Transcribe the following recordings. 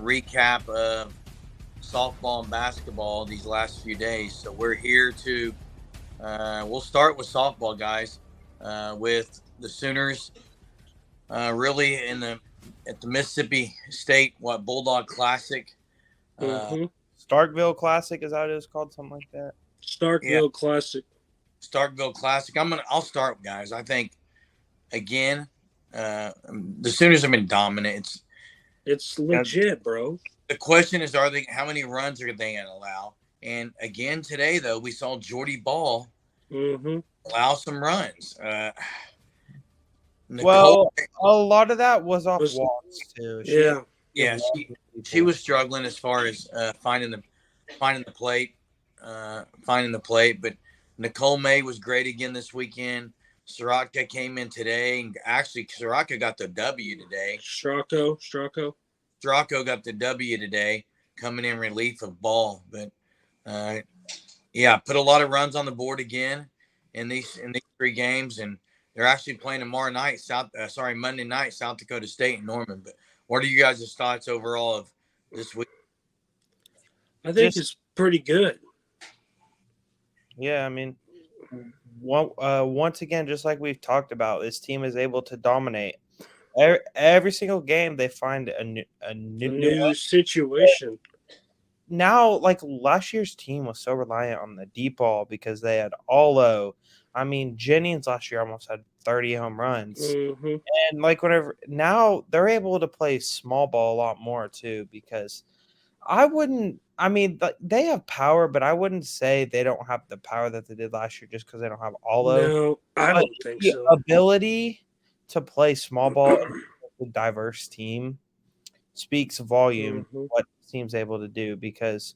recap of softball and basketball these last few days. So we're here to we'll start with softball, guys, with the Sooners really at the Mississippi State Bulldog Classic. Starkville Classic, is that what it was called? Something like that. Starkville Classic. Starkville Classic. I'll start, guys. I think again, the Sooners have been dominant. It's legit, bro. The question is, how many runs are they going to allow? And again today, though, we saw Jordy Ball allow some runs. Well, a lot of that was off walks too. She was struggling as far as finding the plate. But Nicole May was great again this weekend. Soroka came in today, and actually Soroka got the W today. Stracco got the W today, coming in relief of Ball. But put a lot of runs on the board again in these 3 games, and they're actually playing tomorrow night, Monday night, South Dakota State and Norman. But what are you guys' thoughts overall of this week? I think it's pretty good. Yeah, I mean, once again, just like we've talked about, this team is able to dominate. Every single game, they find a new situation. Now, like last year's team was so reliant on the deep ball because they had Allo. I mean, Jennings last year almost had 30 home runs. And now they're able to play small ball a lot more too, because they have power, but I wouldn't say they don't have the power that they did last year just because they don't have Allo. No, I don't think so. Ability to play small ball in a diverse team speaks volume what the team's able to do, because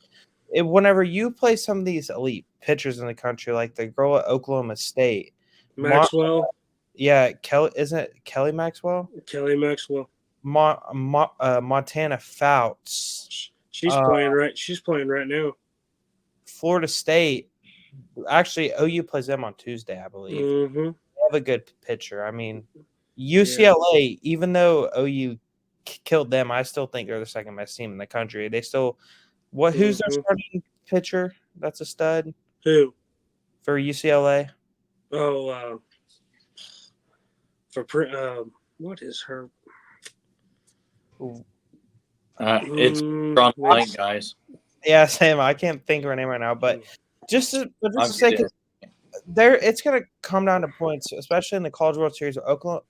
whenever you play some of these elite pitchers in the country, like the girl at Oklahoma State, Maxwell. Kelly Maxwell? Kelly Maxwell. Montana Fouts. She's playing right. She's playing right now. Florida State. Actually, OU plays them on Tuesday, I believe. They have a good pitcher. I mean, UCLA, even though OU killed them, I still think they're the second best team in the country. They still who's their starting pitcher that's a stud? Who? For UCLA? Oh, what is her? It's Ron Blank, guys. Yeah, same. I can't think of her name right now, but just to say, it's going to come down to points, especially in the College World Series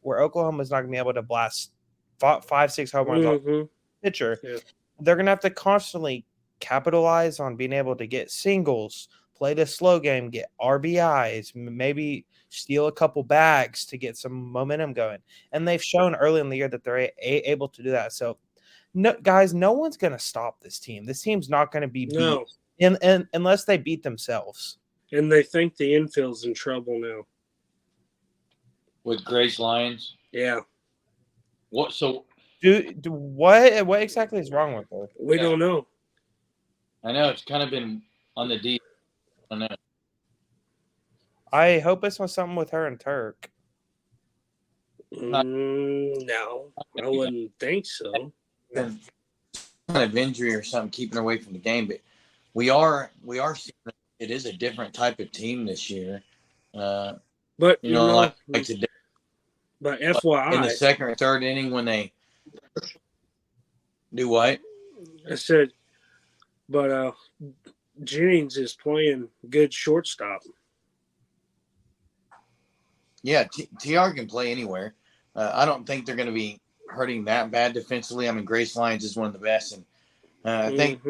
where Oklahoma is not going to be able to blast 5-6 home runs on the pitcher. Yeah. They're going to have to constantly capitalize on being able to get singles, play the slow game, get RBIs, maybe steal a couple bags to get some momentum going. And they've shown early in the year that they're able to do that. So, no, guys, no one's going to stop this team. This team's not going to be beat unless they beat themselves. And they think the infield's in trouble now. With Grace Lyons? Yeah. What? So, what exactly is wrong with her? We don't know. I know it's kind of been on the deep. I know. I hope it's not something with her and Turk. No, I wouldn't think so. Kind of injury or something keeping her away from the game, but we are seeing it is a different type of team this year. But like today. But FYI, in the second or third inning when they do what? I said, but Jennings is playing good shortstop. Yeah, TR can play anywhere. I don't think they're going to be hurting that bad defensively. I mean, Grace Lyons is one of the best, and I think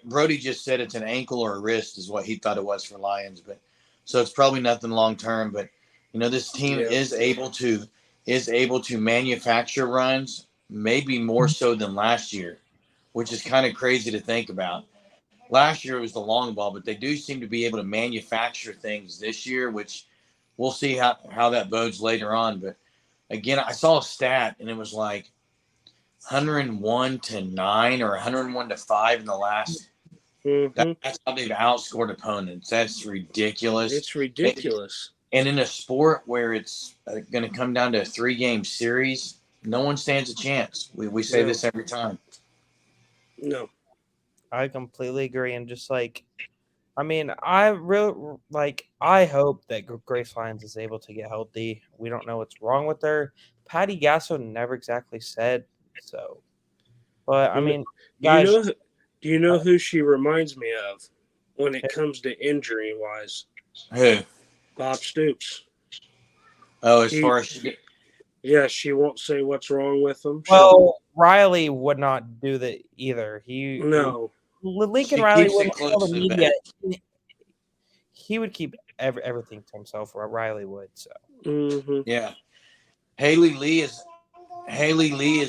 Brody just said it's an ankle or a wrist is what he thought it was for Lyons, but so it's probably nothing long term. But this team is able to manufacture runs, maybe more so than last year, which is kind of crazy to think about. Last year it was the long ball, but they do seem to be able to manufacture things this year, which we'll see how that bodes later on. But again, I saw a stat and it was like 101-9 or 101-5 in the last. That's how they've outscored opponents. That's ridiculous. It's ridiculous. And in a sport where it's going to come down to a 3-game series, no one stands a chance. We say this every time. No. I completely agree. And just like, I mean, I really like. I hope that Grace Lyons is able to get healthy. We don't know what's wrong with her. Patty Gasso never exactly said so, but I mean, Do you guys, know? Do you know who she reminds me of when it comes to injury wise? Who? Bob Stoops. Oh, as He, far as yeah, she won't say what's wrong with him. well, Riley would not do that either. No. Lincoln she Riley keeps it wouldn't tell close the to the media. vest. He would keep everything to himself, or Riley would. So Yeah, Haley Lee has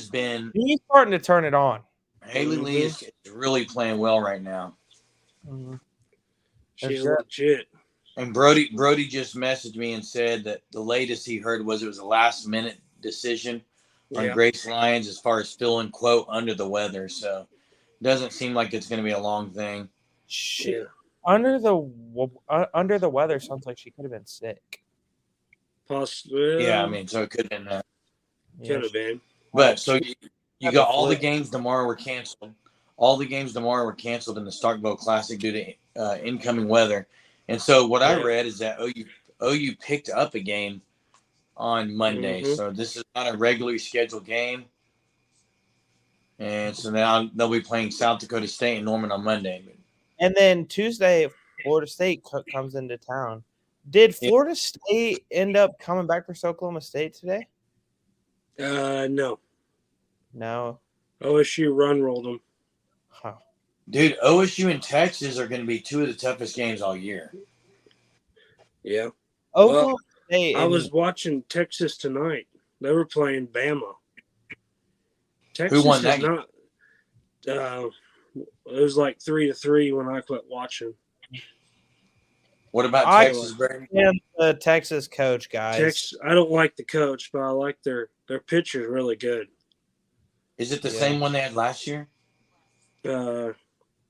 been he's starting to turn it on. Haley Lee is really playing well right now. Mm-hmm. She's legit. And Brody just messaged me and said that the latest he heard was it was a last minute decision on Grace Lyons as far as feeling quote under the weather. So it doesn't seem like it's going to be a long thing. Under the weather sounds like she could have been sick. Possibly. Yeah, I mean, so it could have been. Could have been. But so you got all the games tomorrow were canceled. All the games tomorrow were canceled in the Starkville Classic due to incoming weather. And so what I read is that OU picked up a game on Monday. So this is not a regularly scheduled game. And so now they'll be playing South Dakota State and Norman on Monday. And then Tuesday, Florida State comes into town. Did Florida State end up coming back for Oklahoma State today? No. No. OSU run rolled them. Huh. Dude, OSU and Texas are going to be two of the toughest games all year. Yeah. Oklahoma State. I was watching Texas tonight. They were playing Bama. Texas Who won that game? It was like 3-3 when I quit watching. What about Texas, Brandon? And the Texas coach, guys. I don't like the coach, but I like their pitcher's really good. Is it the same one they had last year?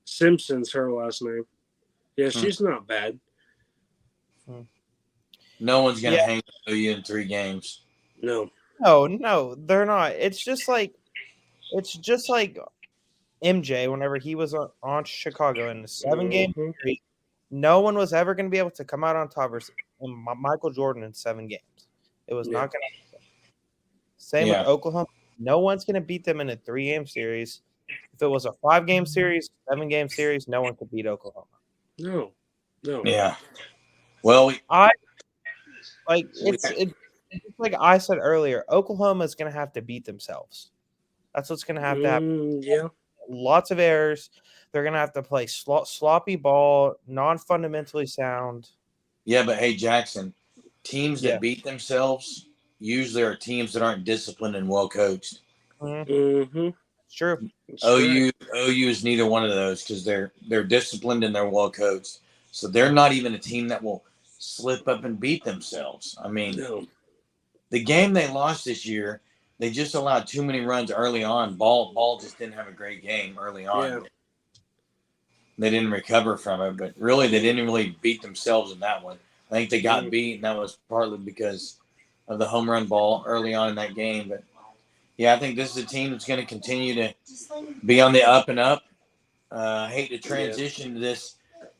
Simpson's her last name. Yeah, she's not bad. No one's going to hang with you in 3 games. No, they're not. It's just like MJ whenever he was on Chicago in the 7-game series. No one was ever going to be able to come out on top versus Michael Jordan in 7 games. It was not going to happen. Same with Oklahoma. No one's going to beat them in a 3-game series. If it was a 5-game series, 7-game series, no one could beat Oklahoma. No. Yeah. Well, it's like I said earlier, Oklahoma is going to have to beat themselves. That's what's going to have to happen. Yeah. Lots of errors. They're going to have to play sloppy ball, non-fundamentally sound. Yeah, but hey, Jackson, teams that beat themselves usually are teams that aren't disciplined and well coached. Sure. OU is neither one of those because they're disciplined and they're well coached. So they're not even a team that will slip up and beat themselves. I mean, the game they lost this year, they just allowed too many runs early on. Ball just didn't have a great game early on. Yeah. They didn't recover from it, but really they didn't really beat themselves in that one. I think they got beat, and that was partly because of the home run ball early on in that game. But yeah, I think this is a team that's going to continue to be on the up and up. I hate to transition to this.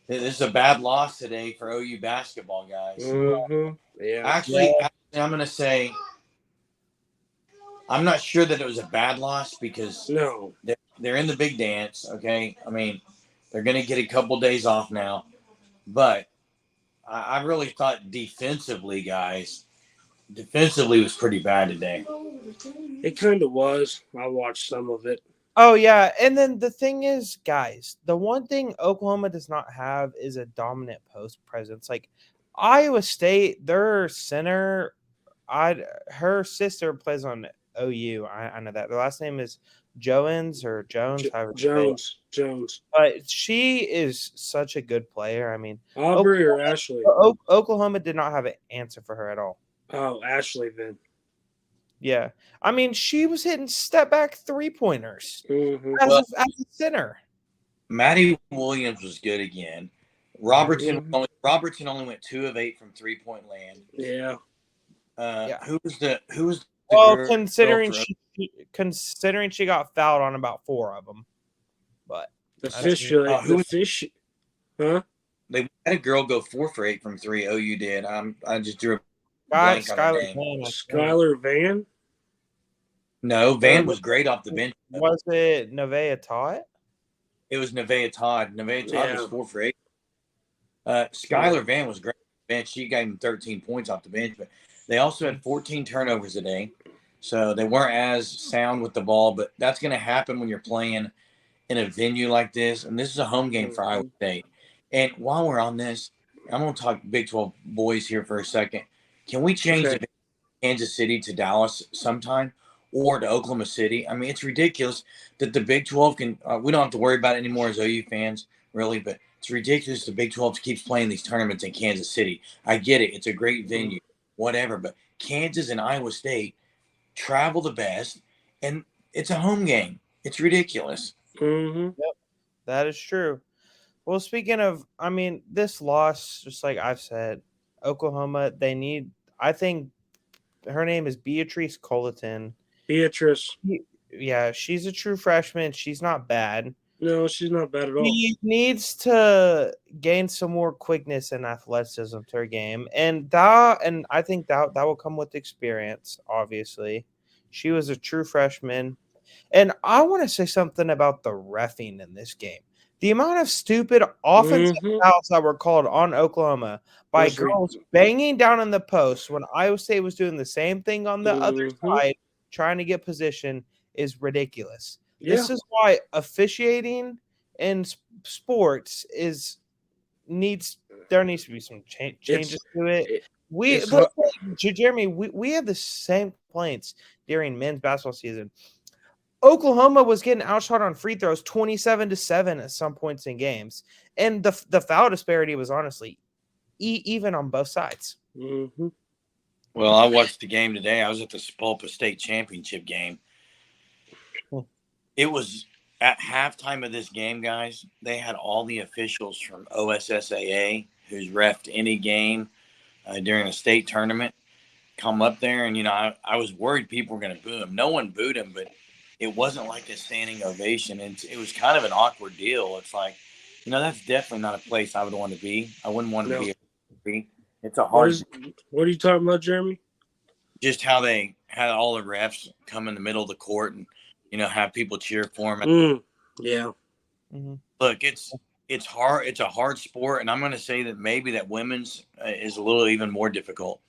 This is a bad loss today for OU basketball, guys. Yeah. Actually, I'm going to say I'm not sure that it was a bad loss because they're in the big dance, okay? I mean, they're going to get a couple days off now. But I really thought defensively was pretty bad today. It kind of was. I watched some of it. Oh, yeah. And then the thing is, guys, the one thing Oklahoma does not have is a dominant post presence. Like Iowa State, their center, her sister plays on OU. I know that. The last name is Jones. Jones. But she is such a good player. I mean, Aubrey or Ashley? Oklahoma did not have an answer for her at all. Oh, Ashley then. Yeah. I mean, she was hitting step back 3-pointers as a center. Maddie Williams was good again. Robertson only went 2 of 8 from 3-point land. Yeah. Who was the well, considering she got fouled on about 4 of them. But The I fish, don't- the fish, huh? They had a girl go 4 for 8 from three. OU did. I just drew a blank on her Skylar name. Van, I think. Skylar Van. No, Van was great off the bench. Was it Nevaeh Tot? It was Nevaeh Todd. Nevaeh Todd was Yeah. 4 for 8. Skylar Van was great off the bench. She got him 13 points off the bench, but they also had 14 turnovers a day. So they weren't as sound with the ball, but that's going to happen when you're playing in a venue like this. And this is a home game for Iowa State. And while we're on this, I'm going to talk Big 12 boys here for a second. Can we change the Kansas City to Dallas sometime or to Oklahoma City? I mean, it's ridiculous that the Big 12 can we don't have to worry about it anymore as OU fans, really, but it's ridiculous the Big 12 keeps playing these tournaments in Kansas City. I get it. It's a great venue, whatever, but Kansas and Iowa State travel the best, and it's a home game. It's ridiculous. Mm-hmm. Yep, that is true. Well, speaking of, I mean, this loss, just like I've said, Oklahoma, they need, I think her name is Beatrice Colleton. Beatrice. Yeah, she's a true freshman. She's not bad. No, she's not bad at all. She needs to gain some more quickness and athleticism to her game. And I think that will come with experience, obviously. She was a true freshman. And I want to say something about the reffing in this game. The amount of stupid offensive fouls that were called on Oklahoma by girls banging down in the post when Iowa State was doing the same thing on the other side, trying to get position, is ridiculous. Yeah. This is why officiating in sports there needs to be some changes to it. Jeremy, we have the same complaints during men's basketball season. Oklahoma was getting outshot on free throws 27-7 at some points in games. And the foul disparity was honestly even on both sides. Mm-hmm. Well, I watched the game today. I was at the Sapulpa State Championship game. It was at halftime of this game, guys. They had all the officials from OSSAA, who's reffed any game during a state tournament, come up there. And, I was worried people were going to boo him. No one booed him, but it wasn't like a standing ovation. And it was kind of an awkward deal. It's like, that's definitely not a place I would want to be. I wouldn't want to be. It's a hard. What are you talking about, Jeremy? Just how they had all the refs come in the middle of the court and, have people cheer for him. Yeah. Mm-hmm. Look, it's hard. It's a hard sport. And I'm going to say that maybe that women's is a little even more difficult.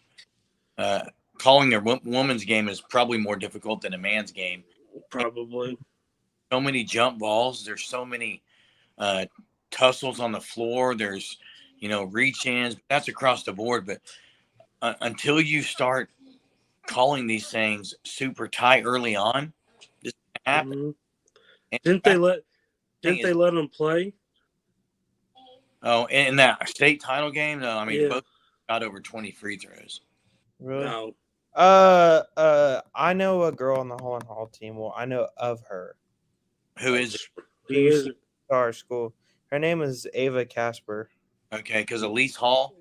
Calling their women's game is probably more difficult than a man's game. Probably. So many jump balls. There's so many tussles on the floor. There's, reach-ins. That's across the board. But until you start calling these things super tight early on, this happen. Didn't they let them play? Oh, in that state title game? No, I mean, both got over 20 free throws. Really? No. I know a girl on the Holland Hall team. Well, I know of her. Who is it? Who is it? Our school. Her name is Ava Casper. Okay, because Elise Hall.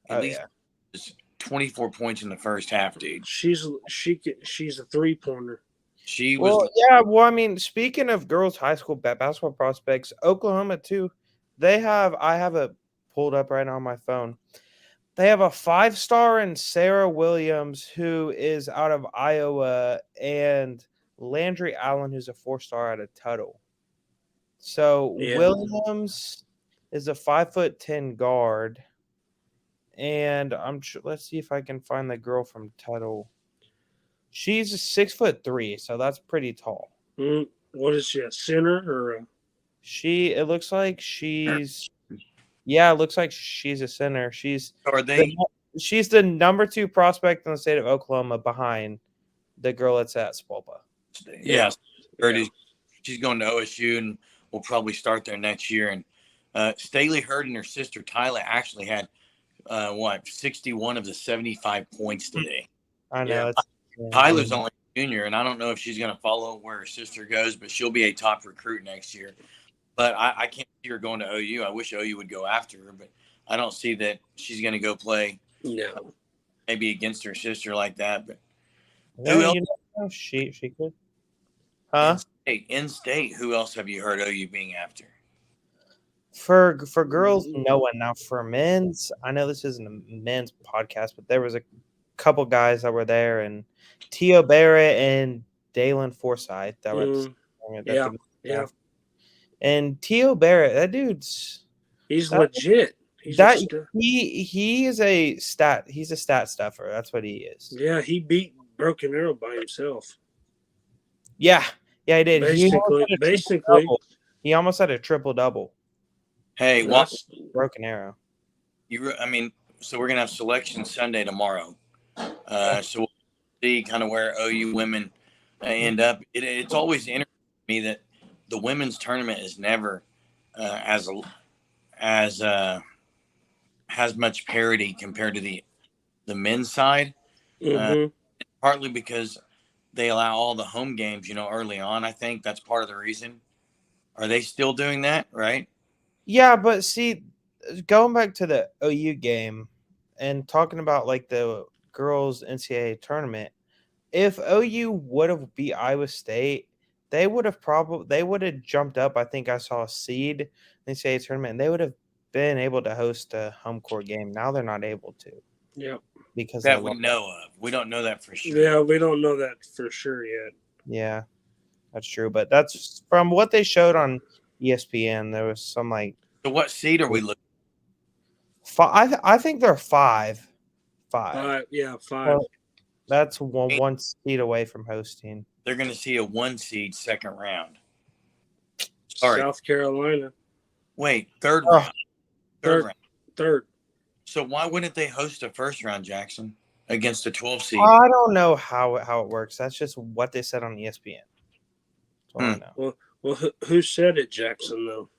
Elise is 24 points in the first half, dude. She's a 3-pointer. She was. Well, yeah. Well, I mean, speaking of girls' high school basketball prospects, Oklahoma too. I have it pulled up right now on my phone. They have a 5-star in Sarah Williams, who is out of Iowa, and Landry Allen, who's a 4-star out of Tuttle. So Williams is a 5'10" guard, and let's see if I can find the girl from Tuttle. She's 6'3", so that's pretty tall. What is she, a center or a? It looks like she's. Yeah, it looks like she's a center. She's the number 2 prospect in the state of Oklahoma behind the girl that's at Sapulpa. Yes. She's going to OSU and will probably start there next year. And Staley Hurd and her sister Tyler actually had 61 of the 75 points today. I know. Yeah. Tyler's only a junior, and I don't know if she's going to follow where her sister goes, but she'll be a top recruit next year. But I can't see her going to OU. I wish OU would go after her, but I don't see that she's going to go play maybe against her sister like that. But she could. Huh? Hey, in-state, who else have you heard OU being after? For girls, no one. Now for men's, I know this isn't a men's podcast, but there was a couple guys that were there, and Tio Barrett and Dalen Forsyth that were Yeah. And Tio Barrett, that dude's He's that, legit. He's he is a stat. He's a stat stuffer. That's what he is. Yeah, he beat Broken Arrow by himself. Yeah, he did. Basically, he almost had a triple double. Hey, Broken Arrow. So we're gonna have selection Sunday tomorrow. So we'll see kind of where OU women end up. It's always interesting to me that the women's tournament is never as has much parity compared to the men's side. Partly because they allow all the home games, early on. I think that's part of the reason. Are they still doing that, right? Yeah, but see, going back to the OU game and talking about like the girls NCAA tournament, if OU would have beat Iowa State, they would have jumped up. I think I saw a seed in the NCAA tournament, and they would have been able to host a home court game. Now they're not able to. Yep. Because that we know of. We don't know that for sure. Yeah, we don't know that for sure yet. Yeah, that's true. But that's from what they showed on ESPN. There was some like. So what seed are we looking? I think they're 5. 5. Yeah, 5. So that's one seed away from hosting. They're going to see a 1 seed second round. Sorry. South Carolina. Wait, third round. Third. So why wouldn't they host a first round, Jackson, against a 12 seed? I don't know how it works. That's just what they said on ESPN. That's all I know. Well, who said it, Jackson? Though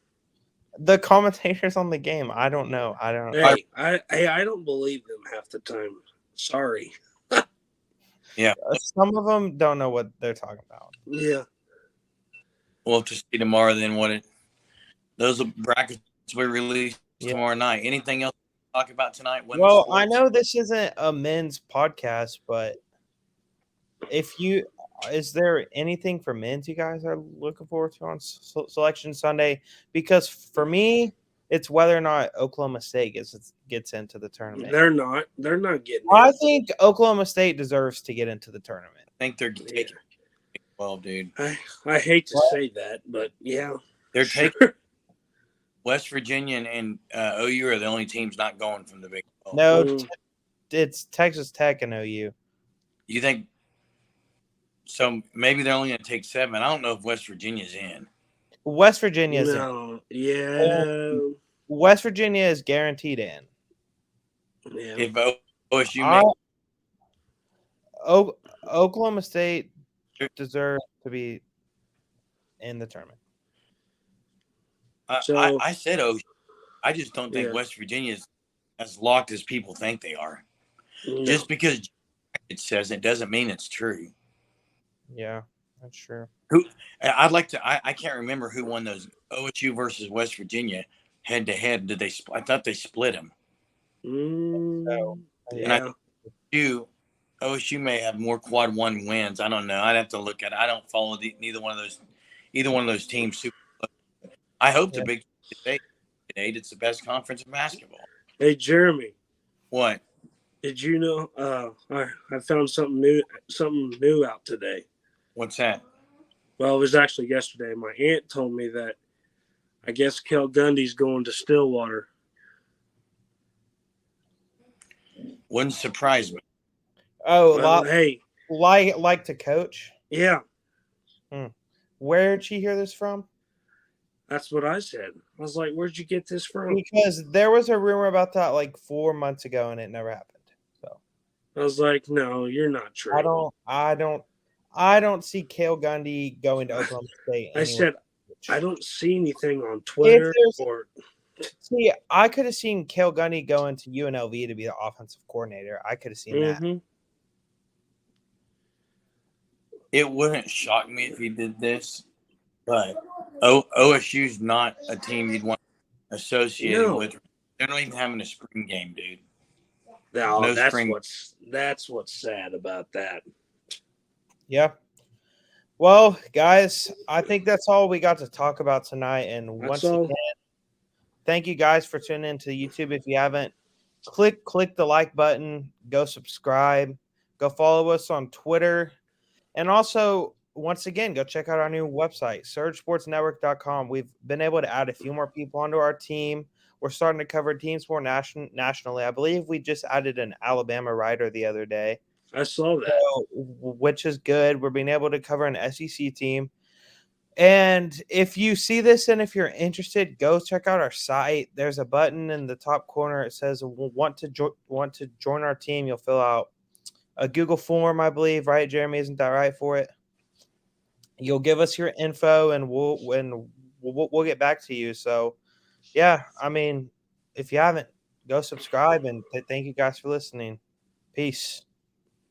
the commentators on the game. I don't know. I don't. I don't believe them half the time. Sorry. Yeah. Some of them don't know what they're talking about. Yeah. We'll have to see tomorrow then those brackets we release tomorrow night. Anything else to talk about tonight? Well, I know this isn't a men's podcast, but is there anything for men's you guys are looking forward to on Selection Sunday? Because for me, it's whether or not Oklahoma State gets into the tournament. They're not getting. I think Oklahoma State deserves to get into the tournament. I think they're taking 12, dude. I hate to say that, but yeah, they're taking. West Virginia and OU are the only teams not going from the Big 12. No, it's Texas Tech and OU. You think? So maybe they're only going to take 7. I don't know if West Virginia's in. West Virginia's in. Yeah. West Virginia is guaranteed in. Yeah. If OSU Oklahoma State deserves to be in the tournament. I said OSU. I just don't think West Virginia is as locked as people think they are. No. Just because it says it doesn't mean it's true. Yeah, that's true. I'd like to. I can't remember who won those OSU versus West Virginia head to head. Did they? I thought they split them. And I think OSU may have more quad 1 wins. I don't know. I'd have to look at it. I don't follow either one of those teams. I hope the Big 8. It's the best conference in basketball. Hey, Jeremy. What? Did you know? I found something new out today. What's that? Well, it was actually yesterday. My aunt told me that I guess Kel Gundy's going to Stillwater. Wouldn't surprise me. Oh, like to coach? Yeah. Where did she hear this from? That's what I said. I was like, where'd you get this from? Because there was a rumor about that like 4 months ago and it never happened. So I was like, no, you're not true. I don't see Cale Gundy going to Oklahoma State. I said, I don't see anything on Twitter. See, I could have seen Cale Gundy going to UNLV to be the offensive coordinator. I could have seen that. It wouldn't shock me if he did this, but OSU's not a team you'd want associated with. They're not even having a spring game, dude. No, that's what's sad about that. Yeah. Well, guys, I think that's all we got to talk about tonight. And That's once all. again, thank you guys for tuning into YouTube. If you haven't, click the like button, go subscribe, go follow us on Twitter, and also once again, go check out our new website, surgesportsnetwork.com. We've been able to add a few more people onto our team. We're starting to cover team sport nationally. I believe we just added an Alabama writer the other day, I saw that. so, which is good. We're being able to cover an SEC team. And if you see this and if you're interested, go check out our site. There's a button in the top corner. It says want to join our team. You'll fill out a Google form, I believe, right, Jeremy? Isn't that right for it? You'll give us your info and we'll get back to you. So, yeah, I mean, if you haven't, go subscribe and thank you guys for listening. Peace.